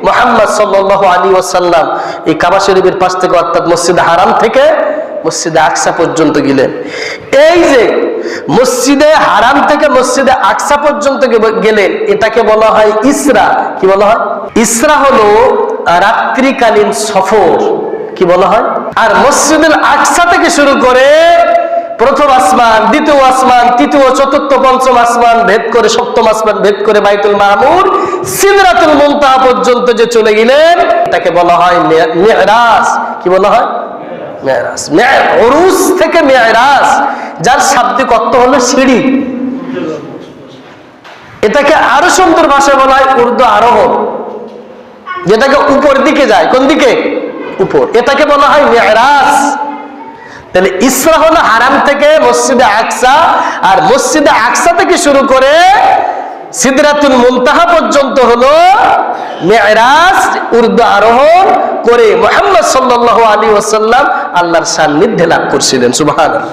মুহাম্মদ সাল্লাল্লাহু আলাইহি ওয়াসাল্লাম এই কাবা শরীফের পাশ থেকে অর্থাৎ মসজিদে হারাম থেকে মসজিদে আকসা পর্যন্ত গেলেন। এই যে মসজিদে হারাম থেকে মসজিদে আকসা পর্যন্ত গেলেন, এটাকে বলা হয় ইসরা। কি বলা হয়? ইসরা হলো রাত্রিকালীন সফর। কি বলা হয়? আর মসজিদুল আকসা থেকে শুরু করে প্রথম আসমান, দ্বিতীয় আসমান, তৃতীয়, চতুর্থ, পঞ্চম আসমান ভেদ করে, সপ্তম আসমান ভেদ করে বাইতুল মামুর, সিদরাতুল মুনতাহা পর্যন্ত যে চলে গেলেন, এটাকে বলা হয় মিরাজ। কি বলা হয়? মিরাজ। উরুস থেকে মিরাজ, যার শাব্দিক অর্থ হলো সিঁড়ি। এটাকে আরো সুন্দর ভাষায় বলা হয় উর্দু আরোহণ, যেটাকে উপর দিকে যায়। কোন দিকে? উপর। এটাকে বলা হয় মিরাজ। তাহলে ইসরা হলো হারাম থেকে মসজিদে আকসা, আর মসজিদে আকসা থেকে শুরু করে সিদরাতুল মুনতাহা পর্যন্ত হলো মিরাজ। উর্দু আরোহণ করে মুহাম্মদ সাল্লাল্লাহু আলাইহি ওয়াসাল্লাম আল্লাহর সান্নিধ্যে লাভ করছিলেন। সুবহানাল্লাহ।